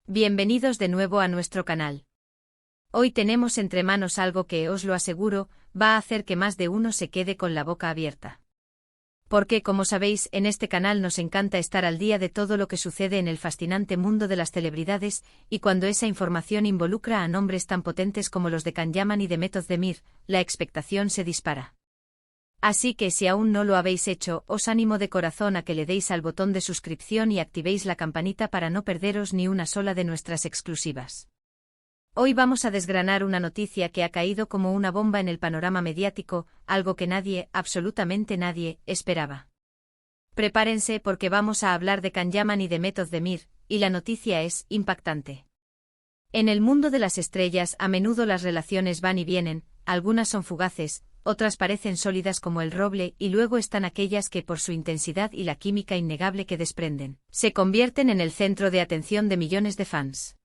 Bienvenidos de nuevo a nuestro canal. Hoy tenemos entre manos algo que, os lo aseguro, va a hacer que más de uno se quede con la boca abierta. Porque, como sabéis, en este canal nos encanta estar al día de todo lo que sucede en el fascinante mundo de las celebridades, y cuando esa información involucra a nombres tan potentes como los de Can Yaman y de Method Demir, la expectación se dispara. Así que si aún no lo habéis hecho, os animo de corazón a que le deis al botón de suscripción y activéis la campanita para no perderos ni una sola de nuestras exclusivas. Hoy vamos a desgranar una noticia que ha caído como una bomba en el panorama mediático, algo que nadie, absolutamente nadie, esperaba. Prepárense porque vamos a hablar de Can Yaman y de Method Demir, y la noticia es impactante. En el mundo de las estrellas a menudo las relaciones van y vienen, algunas son fugaces, otras parecen sólidas como el roble y luego están aquellas que por su intensidad y la química innegable que desprenden, se convierten en el centro de atención de millones de fans.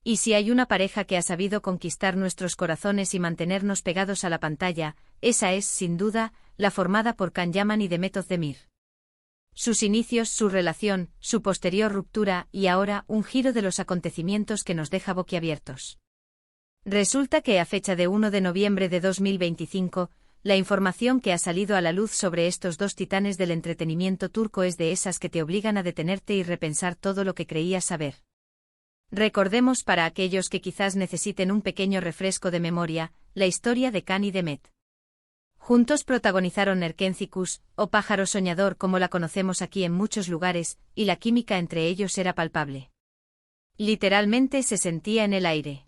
Y si hay una pareja que ha sabido conquistar nuestros corazones y mantenernos pegados a la pantalla, esa es, sin duda, la formada por Can Yaman y de Method Demir. Sus inicios, su relación, su posterior ruptura y ahora un giro de los acontecimientos que nos deja boquiabiertos. Resulta que a fecha de 1 de noviembre de 2025, la información que ha salido a la luz sobre estos dos titanes del entretenimiento turco es de esas que te obligan a detenerte y repensar todo lo que creías saber. Recordemos para aquellos que quizás necesiten un pequeño refresco de memoria, la historia de Can y de Met. Juntos protagonizaron Erkencikus, o Pájaro Soñador como la conocemos aquí en muchos lugares, y la química entre ellos era palpable. Literalmente se sentía en el aire.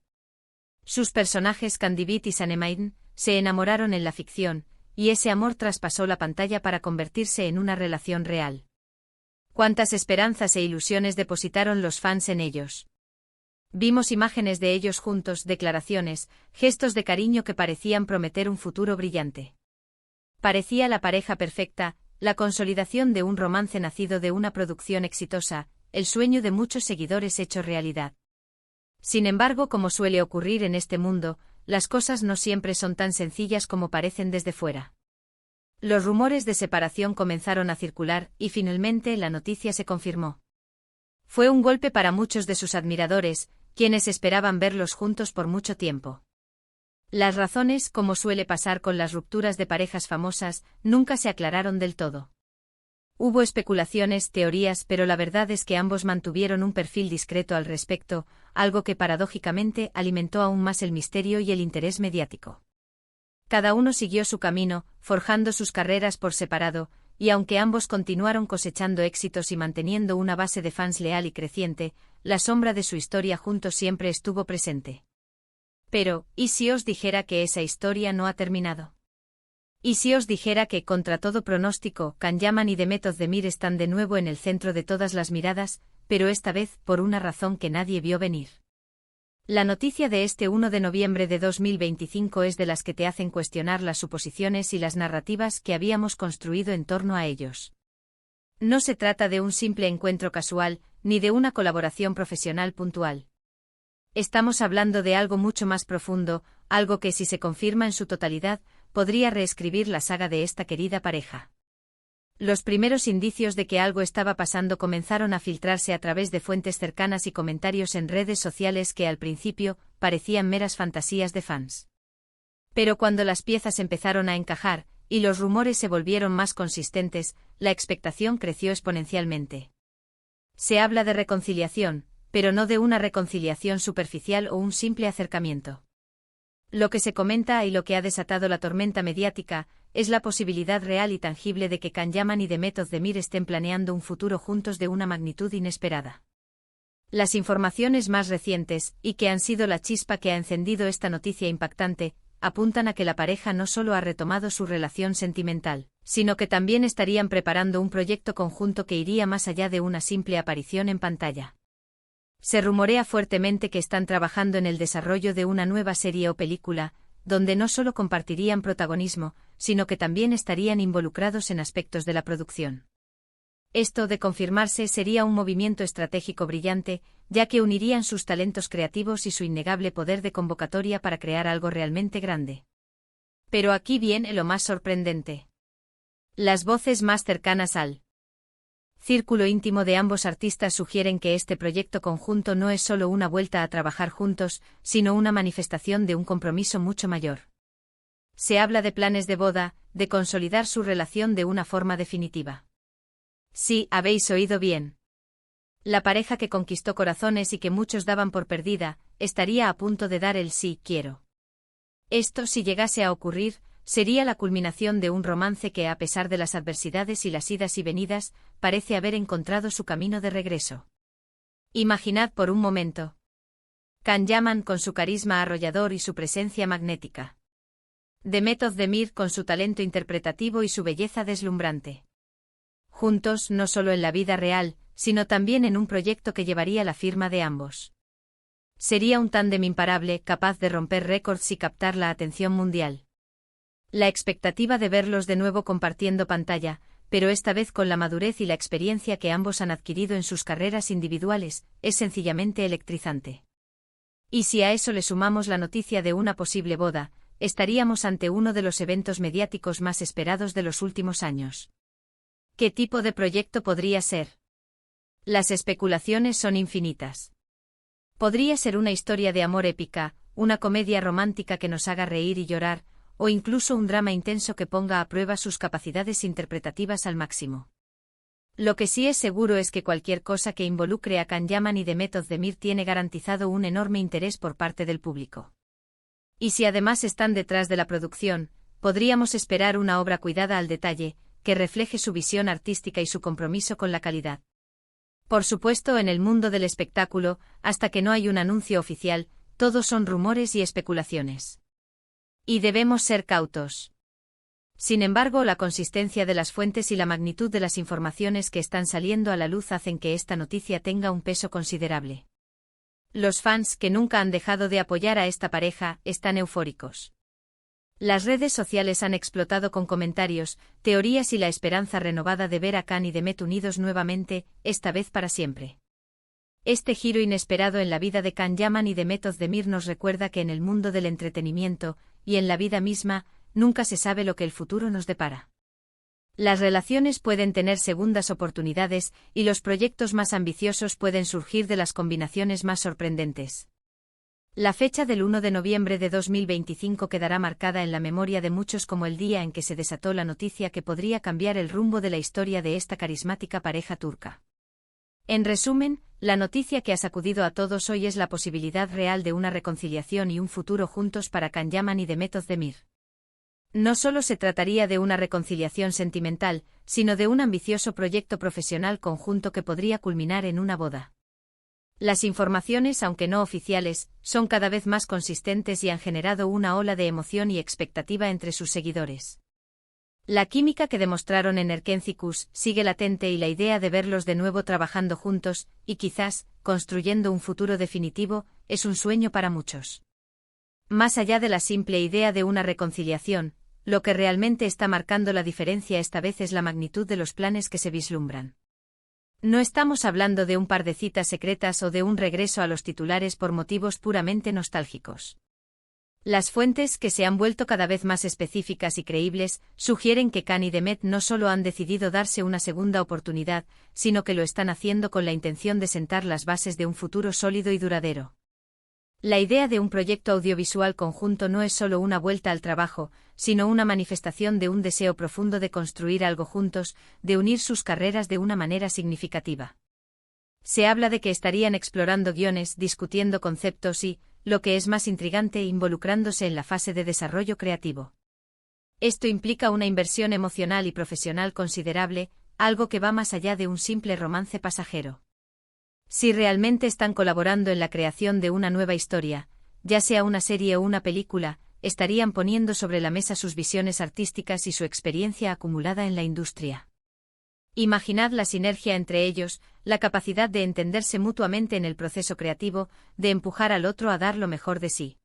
Sus personajes Candivit y Sanemain se enamoraron en la ficción, y ese amor traspasó la pantalla para convertirse en una relación real. Cuántas esperanzas e ilusiones depositaron los fans en ellos. Vimos imágenes de ellos juntos, declaraciones, gestos de cariño que parecían prometer un futuro brillante. Parecía la pareja perfecta, la consolidación de un romance nacido de una producción exitosa, el sueño de muchos seguidores hecho realidad. Sin embargo, como suele ocurrir en este mundo, las cosas no siempre son tan sencillas como parecen desde fuera. Los rumores de separación comenzaron a circular y finalmente la noticia se confirmó. Fue un golpe para muchos de sus admiradores, quienes esperaban verlos juntos por mucho tiempo. Las razones, como suele pasar con las rupturas de parejas famosas, nunca se aclararon del todo. Hubo especulaciones, teorías, pero la verdad es que ambos mantuvieron un perfil discreto al respecto, algo que paradójicamente alimentó aún más el misterio y el interés mediático. Cada uno siguió su camino, forjando sus carreras por separado, y aunque ambos continuaron cosechando éxitos y manteniendo una base de fans leal y creciente, la sombra de su historia juntos siempre estuvo presente. Pero, ¿y si os dijera que esa historia no ha terminado? ¿Y si os dijera que, contra todo pronóstico, Can Yaman y de Method Demir están de nuevo en el centro de todas las miradas, pero esta vez por una razón que nadie vio venir? La noticia de este 1 de noviembre de 2025 es de las que te hacen cuestionar las suposiciones y las narrativas que habíamos construido en torno a ellos. No se trata de un simple encuentro casual, ni de una colaboración profesional puntual. Estamos hablando de algo mucho más profundo, algo que si se confirma en su totalidad, podría reescribir la saga de esta querida pareja. Los primeros indicios de que algo estaba pasando comenzaron a filtrarse a través de fuentes cercanas y comentarios en redes sociales que al principio parecían meras fantasías de fans. Pero cuando las piezas empezaron a encajar, y los rumores se volvieron más consistentes, la expectación creció exponencialmente. Se habla de reconciliación, pero no de una reconciliación superficial o un simple acercamiento. Lo que se comenta y lo que ha desatado la tormenta mediática es la posibilidad real y tangible de que Can Yaman y de Method Demir estén planeando un futuro juntos de una magnitud inesperada. Las informaciones más recientes, y que han sido la chispa que ha encendido esta noticia impactante, apuntan a que la pareja no solo ha retomado su relación sentimental, sino que también estarían preparando un proyecto conjunto que iría más allá de una simple aparición en pantalla. Se rumorea fuertemente que están trabajando en el desarrollo de una nueva serie o película, donde no solo compartirían protagonismo, sino que también estarían involucrados en aspectos de la producción. Esto, de confirmarse, sería un movimiento estratégico brillante, ya que unirían sus talentos creativos y su innegable poder de convocatoria para crear algo realmente grande. Pero aquí viene lo más sorprendente. Las voces más cercanas al círculo íntimo de ambos artistas sugieren que este proyecto conjunto no es solo una vuelta a trabajar juntos, sino una manifestación de un compromiso mucho mayor. Se habla de planes de boda, de consolidar su relación de una forma definitiva. Sí, habéis oído bien. La pareja que conquistó corazones y que muchos daban por perdida, estaría a punto de dar el sí quiero. Esto, si llegase a ocurrir, sería la culminación de un romance que, a pesar de las adversidades y las idas y venidas, parece haber encontrado su camino de regreso. Imaginad por un momento. Can Yaman con su carisma arrollador y su presencia magnética. Demet Özdemir con su talento interpretativo y su belleza deslumbrante. Juntos no solo en la vida real, sino también en un proyecto que llevaría la firma de ambos. Sería un tándem imparable, capaz de romper récords y captar la atención mundial. La expectativa de verlos de nuevo compartiendo pantalla, pero esta vez con la madurez y la experiencia que ambos han adquirido en sus carreras individuales, es sencillamente electrizante. Y si a eso le sumamos la noticia de una posible boda, estaríamos ante uno de los eventos mediáticos más esperados de los últimos años. ¿Qué tipo de proyecto podría ser? Las especulaciones son infinitas. Podría ser una historia de amor épica, una comedia romántica que nos haga reír y llorar, o incluso un drama intenso que ponga a prueba sus capacidades interpretativas al máximo. Lo que sí es seguro es que cualquier cosa que involucre a Can Yaman y Demet Özdemir tiene garantizado un enorme interés por parte del público. Y si además están detrás de la producción, podríamos esperar una obra cuidada al detalle, que refleje su visión artística y su compromiso con la calidad. Por supuesto, en el mundo del espectáculo, hasta que no hay un anuncio oficial, todos son rumores y especulaciones. Y debemos ser cautos. Sin embargo, la consistencia de las fuentes y la magnitud de las informaciones que están saliendo a la luz hacen que esta noticia tenga un peso considerable. Los fans, que nunca han dejado de apoyar a esta pareja, están eufóricos. Las redes sociales han explotado con comentarios, teorías y la esperanza renovada de ver a Can y Demet unidos nuevamente, esta vez para siempre. Este giro inesperado en la vida de Can Yaman y Demet Özdemir nos recuerda que en el mundo del entretenimiento, y en la vida misma, nunca se sabe lo que el futuro nos depara. Las relaciones pueden tener segundas oportunidades, y los proyectos más ambiciosos pueden surgir de las combinaciones más sorprendentes. La fecha del 1 de noviembre de 2025 quedará marcada en la memoria de muchos como el día en que se desató la noticia que podría cambiar el rumbo de la historia de esta carismática pareja turca. En resumen, la noticia que ha sacudido a todos hoy es la posibilidad real de una reconciliación y un futuro juntos para Can Yaman y Demet Özdemir. No solo se trataría de una reconciliación sentimental, sino de un ambicioso proyecto profesional conjunto que podría culminar en una boda. Las informaciones, aunque no oficiales, son cada vez más consistentes y han generado una ola de emoción y expectativa entre sus seguidores. La química que demostraron en Erkencikus sigue latente y la idea de verlos de nuevo trabajando juntos, y quizás, construyendo un futuro definitivo, es un sueño para muchos. Más allá de la simple idea de una reconciliación, lo que realmente está marcando la diferencia esta vez es la magnitud de los planes que se vislumbran. No estamos hablando de un par de citas secretas o de un regreso a los titulares por motivos puramente nostálgicos. Las fuentes, que se han vuelto cada vez más específicas y creíbles, sugieren que Can y Demet no solo han decidido darse una segunda oportunidad, sino que lo están haciendo con la intención de sentar las bases de un futuro sólido y duradero. La idea de un proyecto audiovisual conjunto no es solo una vuelta al trabajo, sino una manifestación de un deseo profundo de construir algo juntos, de unir sus carreras de una manera significativa. Se habla de que estarían explorando guiones, discutiendo conceptos y, lo que es más intrigante, involucrándose en la fase de desarrollo creativo. Esto implica una inversión emocional y profesional considerable, algo que va más allá de un simple romance pasajero. Si realmente están colaborando en la creación de una nueva historia, ya sea una serie o una película, estarían poniendo sobre la mesa sus visiones artísticas y su experiencia acumulada en la industria. Imaginad la sinergia entre ellos, la capacidad de entenderse mutuamente en el proceso creativo, de empujar al otro a dar lo mejor de sí.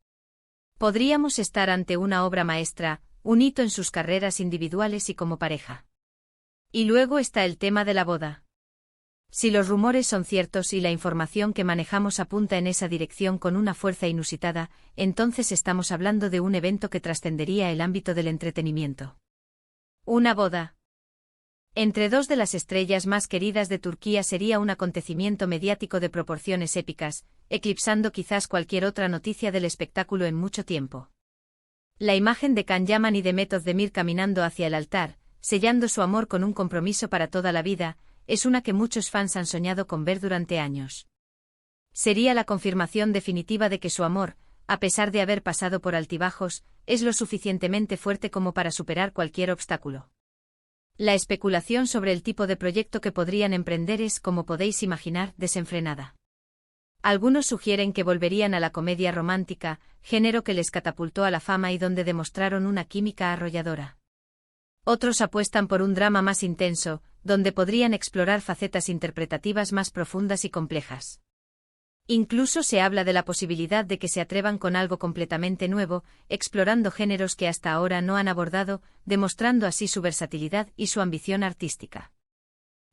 Podríamos estar ante una obra maestra, un hito en sus carreras individuales y como pareja. Y luego está el tema de la boda. Si los rumores son ciertos y la información que manejamos apunta en esa dirección con una fuerza inusitada, entonces estamos hablando de un evento que trascendería el ámbito del entretenimiento. Una boda. Entre dos de las estrellas más queridas de Turquía sería un acontecimiento mediático de proporciones épicas, eclipsando quizás cualquier otra noticia del espectáculo en mucho tiempo. La imagen de Can Yaman y Demet Özdemir caminando hacia el altar, sellando su amor con un compromiso para toda la vida, es una que muchos fans han soñado con ver durante años. Sería la confirmación definitiva de que su amor, a pesar de haber pasado por altibajos, es lo suficientemente fuerte como para superar cualquier obstáculo. La especulación sobre el tipo de proyecto que podrían emprender es, como podéis imaginar, desenfrenada. Algunos sugieren que volverían a la comedia romántica, género que les catapultó a la fama y donde demostraron una química arrolladora. Otros apuestan por un drama más intenso, donde podrían explorar facetas interpretativas más profundas y complejas. Incluso se habla de la posibilidad de que se atrevan con algo completamente nuevo, explorando géneros que hasta ahora no han abordado, demostrando así su versatilidad y su ambición artística.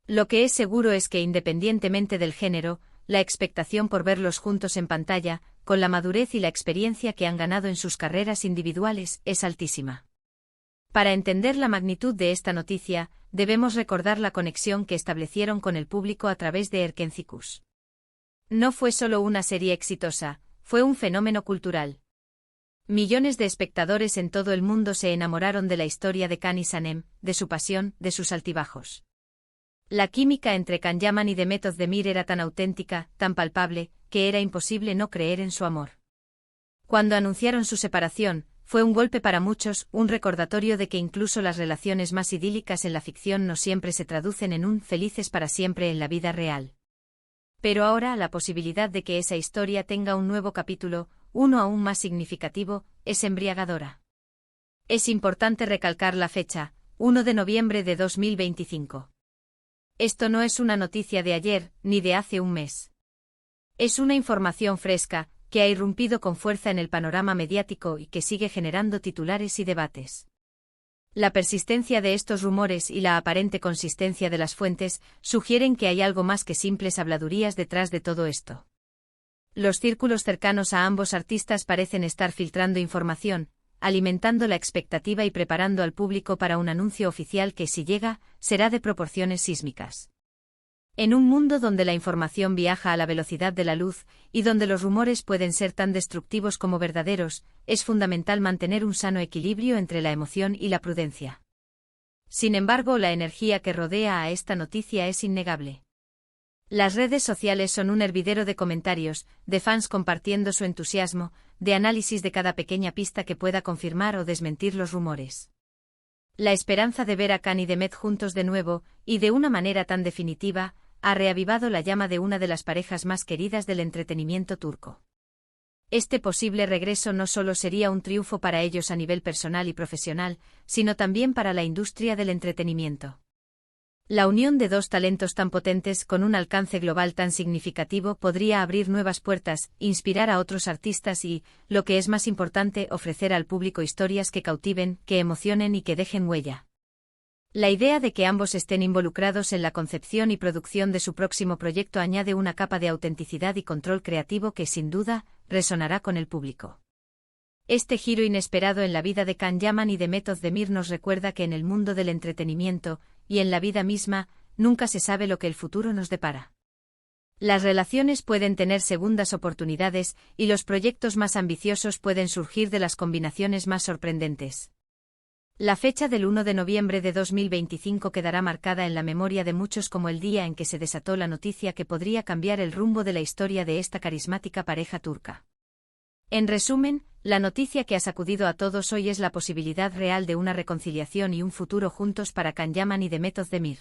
Lo que es seguro es que independientemente del género, la expectación por verlos juntos en pantalla, con la madurez y la experiencia que han ganado en sus carreras individuales, es altísima. Para entender la magnitud de esta noticia, debemos recordar la conexión que establecieron con el público a través de Erkencikus. No fue solo una serie exitosa, fue un fenómeno cultural. Millones de espectadores en todo el mundo se enamoraron de la historia de Can y Sanem, de su pasión, de sus altibajos. La química entre Can Yaman y Demet Özdemir era tan auténtica, tan palpable, que era imposible no creer en su amor. Cuando anunciaron su separación, fue un golpe para muchos, un recordatorio de que incluso las relaciones más idílicas en la ficción no siempre se traducen en un felices para siempre en la vida real. Pero ahora la posibilidad de que esa historia tenga un nuevo capítulo, uno aún más significativo, es embriagadora. Es importante recalcar la fecha, 1 de noviembre de 2025. Esto no es una noticia de ayer, ni de hace un mes. Es una información fresca, que ha irrumpido con fuerza en el panorama mediático y que sigue generando titulares y debates. La persistencia de estos rumores y la aparente consistencia de las fuentes sugieren que hay algo más que simples habladurías detrás de todo esto. Los círculos cercanos a ambos artistas parecen estar filtrando información, alimentando la expectativa y preparando al público para un anuncio oficial que, si llega, será de proporciones sísmicas. En un mundo donde la información viaja a la velocidad de la luz y donde los rumores pueden ser tan destructivos como verdaderos, es fundamental mantener un sano equilibrio entre la emoción y la prudencia. Sin embargo, la energía que rodea a esta noticia es innegable. Las redes sociales son un hervidero de comentarios, de fans compartiendo su entusiasmo, de análisis de cada pequeña pista que pueda confirmar o desmentir los rumores. La esperanza de ver a Can y Demet juntos de nuevo, y de una manera tan definitiva, ha reavivado la llama de una de las parejas más queridas del entretenimiento turco. Este posible regreso no solo sería un triunfo para ellos a nivel personal y profesional, sino también para la industria del entretenimiento. La unión de dos talentos tan potentes con un alcance global tan significativo podría abrir nuevas puertas, inspirar a otros artistas y, lo que es más importante, ofrecer al público historias que cautiven, que emocionen y que dejen huella. La idea de que ambos estén involucrados en la concepción y producción de su próximo proyecto añade una capa de autenticidad y control creativo que, sin duda, resonará con el público. Este giro inesperado en la vida de Can Yaman y Demet Özdemir nos recuerda que en el mundo del entretenimiento, y en la vida misma, nunca se sabe lo que el futuro nos depara. Las relaciones pueden tener segundas oportunidades, y los proyectos más ambiciosos pueden surgir de las combinaciones más sorprendentes. La fecha del 1 de noviembre de 2025 quedará marcada en la memoria de muchos como el día en que se desató la noticia que podría cambiar el rumbo de la historia de esta carismática pareja turca. En resumen, la noticia que ha sacudido a todos hoy es la posibilidad real de una reconciliación y un futuro juntos para Can Yaman y Demet Özdemir.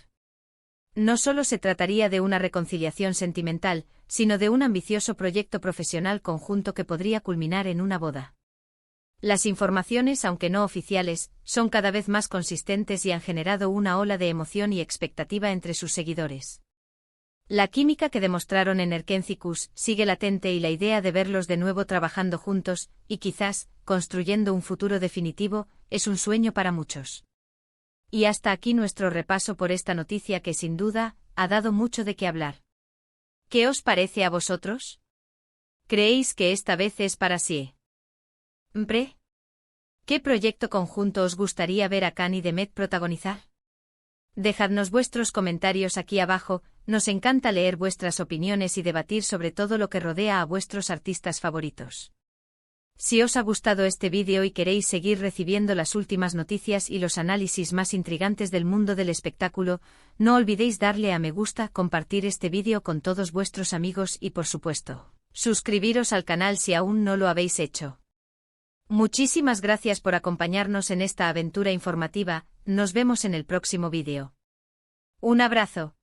No solo se trataría de una reconciliación sentimental, sino de un ambicioso proyecto profesional conjunto que podría culminar en una boda. Las informaciones, aunque no oficiales, son cada vez más consistentes y han generado una ola de emoción y expectativa entre sus seguidores. La química que demostraron en Erkencikus sigue latente y la idea de verlos de nuevo trabajando juntos, y quizás, construyendo un futuro definitivo, es un sueño para muchos. Y hasta aquí nuestro repaso por esta noticia que sin duda, ha dado mucho de qué hablar. ¿Qué os parece a vosotros? ¿Creéis que esta vez es para sí? ¿Qué proyecto conjunto os gustaría ver a Can y Demet protagonizar? Dejadnos vuestros comentarios aquí abajo, nos encanta leer vuestras opiniones y debatir sobre todo lo que rodea a vuestros artistas favoritos. Si os ha gustado este vídeo y queréis seguir recibiendo las últimas noticias y los análisis más intrigantes del mundo del espectáculo, no olvidéis darle a me gusta, compartir este vídeo con todos vuestros amigos y por supuesto, suscribiros al canal si aún no lo habéis hecho. Muchísimas gracias por acompañarnos en esta aventura informativa, nos vemos en el próximo vídeo. Un abrazo.